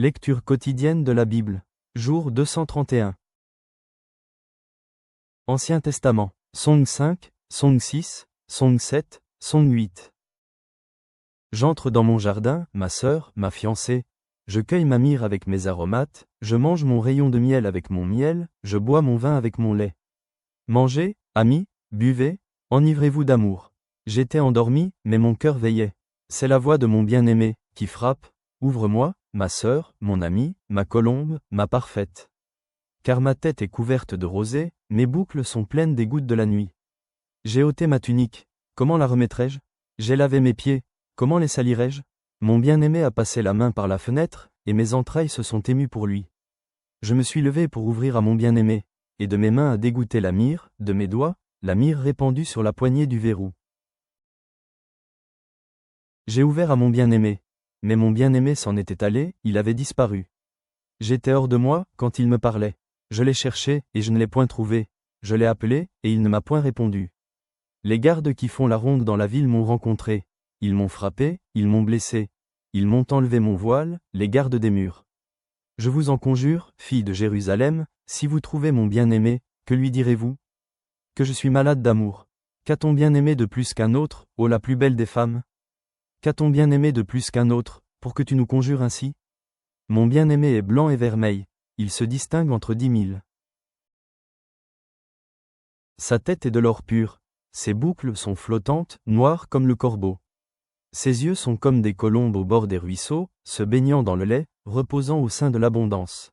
Lecture quotidienne de la Bible. Jour 231. Ancien Testament. Psaume 5, Psaume 6, Psaume 7, Psaume 8. J'entre dans mon jardin, ma sœur, ma fiancée. Je cueille ma myrrhe avec mes aromates, je mange mon rayon de miel avec mon miel, je bois mon vin avec mon lait. Mangez, amis, buvez, enivrez-vous d'amour. J'étais endormi, mais mon cœur veillait. C'est la voix de mon bien-aimé, qui frappe. Ouvre-moi, ma sœur, mon amie, ma colombe, ma parfaite. Car ma tête est couverte de rosée, mes boucles sont pleines des gouttes de la nuit. J'ai ôté ma tunique, comment la remettrai-je? J'ai lavé mes pieds, comment les salirai-je? Mon bien-aimé a passé la main par la fenêtre, et mes entrailles se sont émues pour lui. Je me suis levé pour ouvrir à mon bien-aimé, et de mes mains a dégoûté la myrrhe, de mes doigts, la myrrhe répandue sur la poignée du verrou. J'ai ouvert à mon bien-aimé. Mais mon bien-aimé s'en était allé, il avait disparu. J'étais hors de moi, quand il me parlait. Je l'ai cherché, et je ne l'ai point trouvé. Je l'ai appelé, et il ne m'a point répondu. Les gardes qui font la ronde dans la ville m'ont rencontré. Ils m'ont frappé, ils m'ont blessé. Ils m'ont enlevé mon voile, les gardes des murs. Je vous en conjure, filles de Jérusalem, si vous trouvez mon bien-aimé, que lui direz-vous? Que je suis malade d'amour. Qu'a ton bien-aimé de plus qu'un autre, ô la plus belle des femmes? Qu'a ton bien-aimé de plus qu'un autre, pour que tu nous conjures ainsi? Mon bien-aimé est blanc et vermeil, il se distingue entre 10 000. Sa tête est de l'or pur, ses boucles sont flottantes, noires comme le corbeau. Ses yeux sont comme des colombes au bord des ruisseaux, se baignant dans le lait, reposant au sein de l'abondance.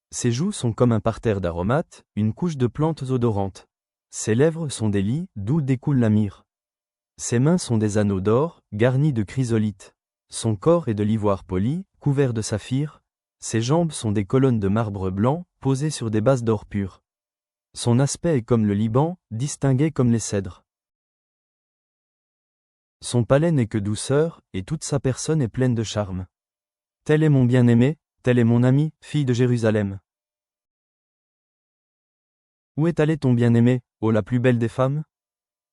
Ses joues sont comme un parterre d'aromates, une couche de plantes odorantes. Ses lèvres sont des lits, d'où découle la myrrhe. Ses mains sont des anneaux d'or, garnis de chrysolites. Son corps est de l'ivoire poli, couvert de saphir. Ses jambes sont des colonnes de marbre blanc, posées sur des bases d'or pur. Son aspect est comme le Liban, distingué comme les cèdres. Son palais n'est que douceur, et toute sa personne est pleine de charme. Tel est mon bien-aimé, tel est mon ami, fille de Jérusalem. Où est allé ton bien-aimé, ô la plus belle des femmes?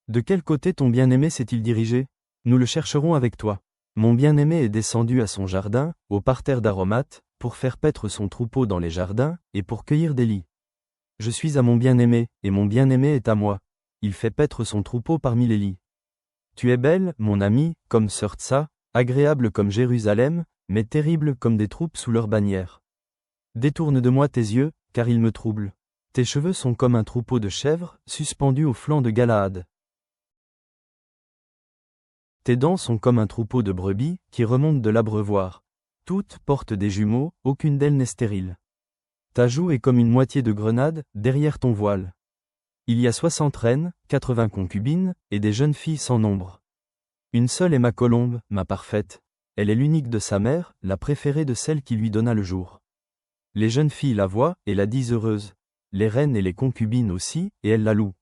De quel côté ton bien-aimé s'est-il dirigé? Nous le chercherons avec toi. Mon bien-aimé est descendu à son jardin, au parterre d'aromates, pour faire paître son troupeau dans les jardins, et pour cueillir des lits. Je suis à mon bien-aimé, et mon bien-aimé est à moi. Il fait paître son troupeau parmi les lits. Tu es belle, mon ami, comme Sörtsa, agréable comme Jérusalem, mais terrible comme des troupes sous leur bannière. Détourne de moi tes yeux, car ils me troublent. Tes cheveux sont comme un troupeau de chèvres, suspendus au flanc de Galaad. Tes dents sont comme un troupeau de brebis, qui remontent de l'abreuvoir. Toutes portent des jumeaux, aucune d'elles n'est stérile. Ta joue est comme une moitié de grenade, derrière ton voile. Il y a 60 reines, 80 concubines, et des jeunes filles sans nombre. Une seule est ma colombe, ma parfaite. Elle est l'unique de sa mère, la préférée de celle qui lui donna le jour. Les jeunes filles la voient, et la disent heureuse. Les reines et les concubines aussi, et elles la louent.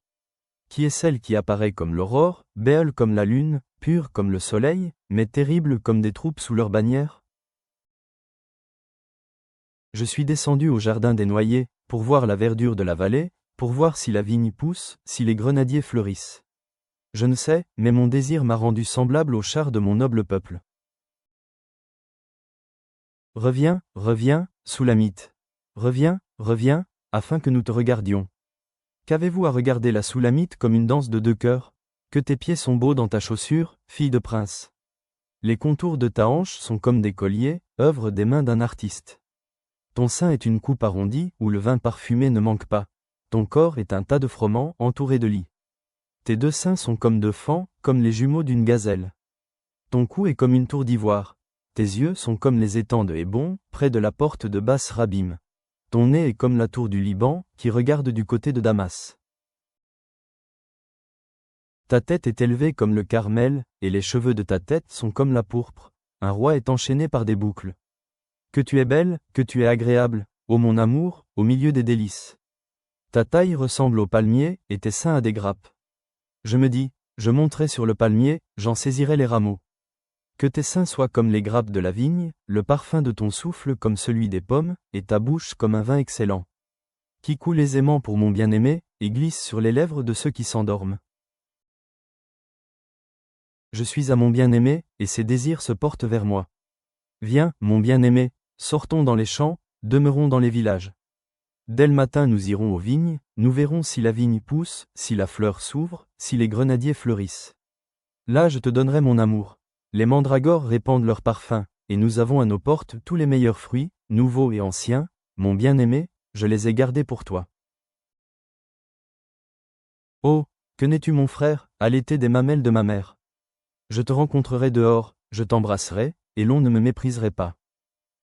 Qui est celle qui apparaît comme l'aurore, belle comme la lune, pure comme le soleil, mais terrible comme des troupes sous leur bannière? Je suis descendu au jardin des noyers, pour voir la verdure de la vallée, pour voir si la vigne pousse, si les grenadiers fleurissent. Je ne sais, mais mon désir m'a rendu semblable au char de mon noble peuple. Reviens, reviens, Soulamite. Reviens, reviens, afin que nous te regardions. Qu'avez-vous à regarder la Soulamite comme une danse de deux cœurs? Que tes pieds sont beaux dans ta chaussure, fille de prince. Les contours de ta hanche sont comme des colliers, œuvre des mains d'un artiste. Ton sein est une coupe arrondie, où le vin parfumé ne manque pas. Ton corps est un tas de froment entouré de lits. Tes deux seins sont comme deux faons, comme les jumeaux d'une gazelle. Ton cou est comme une tour d'ivoire. Tes yeux sont comme les étangs de Hébon, près de la porte de Bas Rabim. Ton nez est comme la tour du Liban, qui regarde du côté de Damas. Ta tête est élevée comme le Carmel, et les cheveux de ta tête sont comme la pourpre. Un roi est enchaîné par des boucles. Que tu es belle, que tu es agréable, ô mon amour, au milieu des délices. Ta taille ressemble au palmier, et tes seins à des grappes. Je me dis, je monterai sur le palmier, j'en saisirai les rameaux. Que tes seins soient comme les grappes de la vigne, le parfum de ton souffle comme celui des pommes, et ta bouche comme un vin excellent. Qui coule aisément pour mon bien-aimé, et glisse sur les lèvres de ceux qui s'endorment. Je suis à mon bien-aimé, et ses désirs se portent vers moi. Viens, mon bien-aimé, Sortons dans les champs, demeurons dans les villages. Dès le matin nous irons aux vignes, nous verrons si la vigne pousse, si la fleur s'ouvre, si les grenadiers fleurissent. Là je te donnerai mon amour. Les mandragores répandent leur parfum, et nous avons à nos portes tous les meilleurs fruits, nouveaux et anciens, mon bien-aimé, je les ai gardés pour toi. Oh, que n'es-tu mon frère, allaité des mamelles de ma mère. Je te rencontrerai dehors, je t'embrasserai, et l'on ne me mépriserait pas.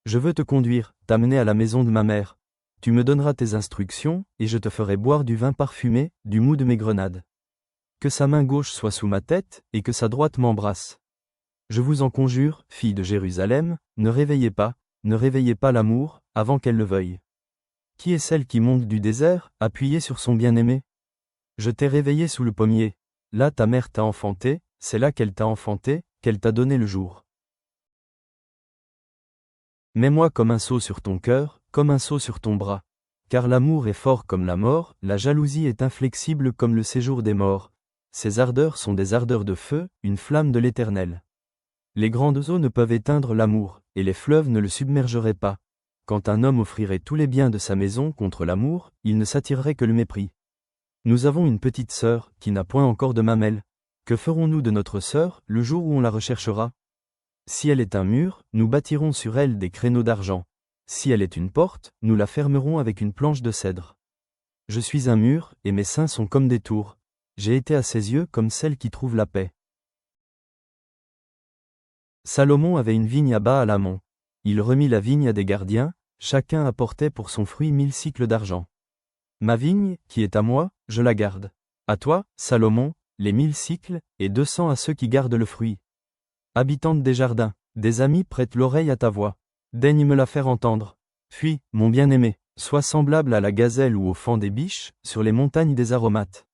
Je veux te conduire, t'amener à la maison de ma mère. Tu me donneras tes instructions, et je te ferai boire du vin parfumé, du mou de mes grenades. Que sa main gauche soit sous ma tête, et que sa droite m'embrasse. Je vous en conjure, filles de Jérusalem, ne réveillez pas l'amour, avant qu'elle le veuille. Qui est celle qui monte du désert, appuyée sur son bien-aimé? Je t'ai réveillé sous le pommier. Là ta mère t'a enfanté, c'est là qu'elle t'a enfanté, qu'elle t'a donné le jour. Mets-moi comme un sceau sur ton cœur, comme un sceau sur ton bras. Car l'amour est fort comme la mort, la jalousie est inflexible comme le séjour des morts. Ses ardeurs sont des ardeurs de feu, une flamme de l'Éternel. Les grandes eaux ne peuvent éteindre l'amour, et les fleuves ne le submergeraient pas. Quand un homme offrirait tous les biens de sa maison contre l'amour, il ne s'attirerait que le mépris. Nous avons une petite sœur, qui n'a point encore de mamelle. Que ferons-nous de notre sœur, le jour où on la recherchera? Si elle est un mur, nous bâtirons sur elle des créneaux d'argent. Si elle est une porte, nous la fermerons avec une planche de cèdre. Je suis un mur, et mes seins sont comme des tours. J'ai été à ses yeux comme celle qui trouve la paix. Salomon avait une vigne à Baal-Hamon. Il remit la vigne à des gardiens, chacun apportait pour son fruit 1000 cycles d'argent. Ma vigne, qui est à moi, je la garde. À toi, Salomon, les 1000 cycles, et 200 à ceux qui gardent le fruit. Habitante des jardins, des amis prêtent l'oreille à ta voix. Daigne me la faire entendre. Fuis, mon bien-aimé, sois semblable à la gazelle ou au faon des biches, sur les montagnes des aromates.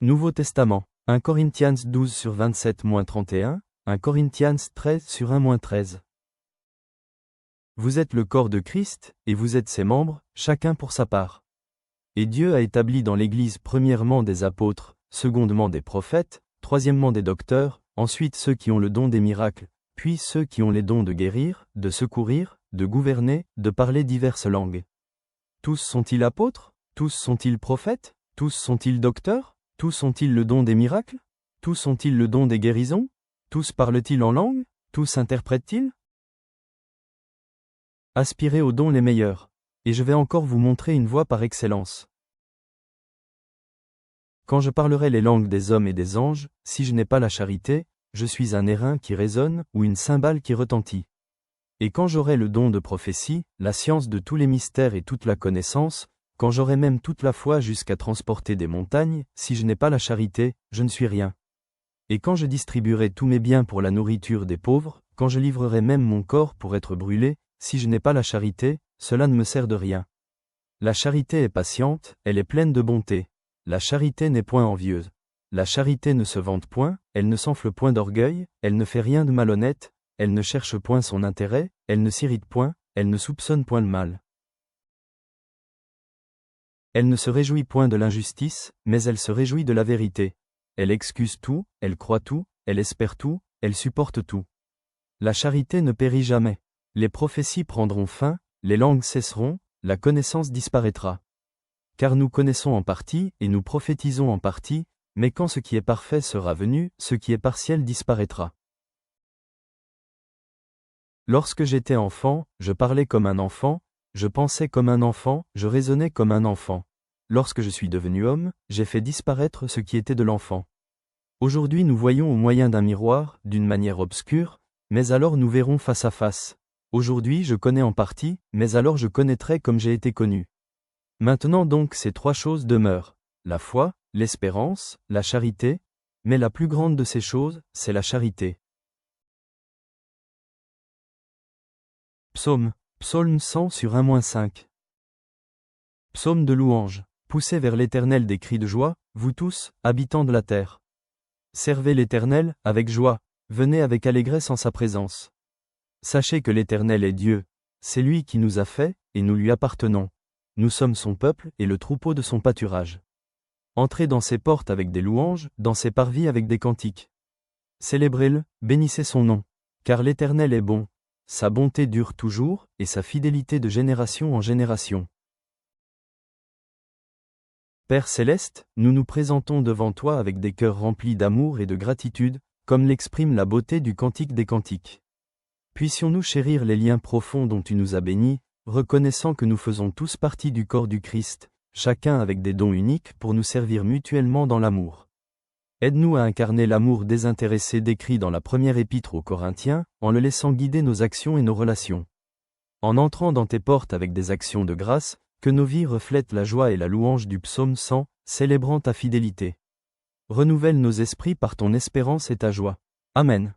Nouveau Testament, 1 Corinthiens 12 sur 27-31, 1 Corinthiens 13 sur 1-13. Vous êtes le corps de Christ, et vous êtes ses membres, chacun pour sa part. Et Dieu a établi dans l'Église premièrement des apôtres, secondement des prophètes, troisièmement des docteurs, ensuite ceux qui ont le don des miracles, puis ceux qui ont les dons de guérir, de secourir, de gouverner, de parler diverses langues. Tous sont-ils apôtres? Tous sont-ils prophètes? Tous sont-ils docteurs? Tous ont-ils le don des miracles? Tous ont-ils le don des guérisons? Tous parlent-ils en langue? Tous interprètent-ils? Aspirez aux dons les meilleurs. Et je vais encore vous montrer une voie par excellence. Quand je parlerai les langues des hommes et des anges, si je n'ai pas la charité, je suis un airain qui résonne ou une cymbale qui retentit. Et quand j'aurai le don de prophétie, la science de tous les mystères et toute la connaissance, quand j'aurai même toute la foi jusqu'à transporter des montagnes, si je n'ai pas la charité, je ne suis rien. Et quand je distribuerai tous mes biens pour la nourriture des pauvres, quand je livrerai même mon corps pour être brûlé, si je n'ai pas la charité, cela ne me sert de rien. La charité est patiente, elle est pleine de bonté. La charité n'est point envieuse. La charité ne se vante point, elle ne s'enfle point d'orgueil, elle ne fait rien de malhonnête, elle ne cherche point son intérêt, elle ne s'irrite point, elle ne soupçonne point le mal. Elle ne se réjouit point de l'injustice, mais elle se réjouit de la vérité. Elle excuse tout, elle croit tout, elle espère tout, elle supporte tout. La charité ne périt jamais. Les prophéties prendront fin, les langues cesseront, la connaissance disparaîtra. Car nous connaissons en partie, et nous prophétisons en partie, mais quand ce qui est parfait sera venu, ce qui est partiel disparaîtra. Lorsque j'étais enfant, je parlais comme un enfant, je pensais comme un enfant, je raisonnais comme un enfant. Lorsque je suis devenu homme, j'ai fait disparaître ce qui était de l'enfant. Aujourd'hui nous voyons au moyen d'un miroir, d'une manière obscure, mais alors nous verrons face à face. Aujourd'hui je connais en partie, mais alors je connaîtrai comme j'ai été connu. Maintenant donc ces trois choses demeurent, la foi, l'espérance, la charité, mais la plus grande de ces choses, c'est la charité. Psaume 100 sur 1-5. Psaume de louange. Poussez vers l'Éternel des cris de joie, vous tous, habitants de la terre. Servez l'Éternel, avec joie, venez avec allégresse en sa présence. Sachez que l'Éternel est Dieu, c'est lui qui nous a fait, et nous lui appartenons. Nous sommes son peuple et le troupeau de son pâturage. Entrez dans ses portes avec des louanges, dans ses parvis avec des cantiques. Célébrez-le, bénissez son nom. Car l'Éternel est bon, sa bonté dure toujours, et sa fidélité de génération en génération. Père céleste, nous nous présentons devant toi avec des cœurs remplis d'amour et de gratitude, comme l'exprime la beauté du Cantique des Cantiques. Puissions-nous chérir les liens profonds dont tu nous as bénis, reconnaissant que nous faisons tous partie du corps du Christ, chacun avec des dons uniques pour nous servir mutuellement dans l'amour. Aide-nous à incarner l'amour désintéressé décrit dans la première épître aux Corinthiens, en le laissant guider nos actions et nos relations. En entrant dans tes portes avec des actions de grâce, que nos vies reflètent la joie et la louange du psaume 100, célébrant ta fidélité. Renouvelle nos esprits par ton espérance et ta joie. Amen.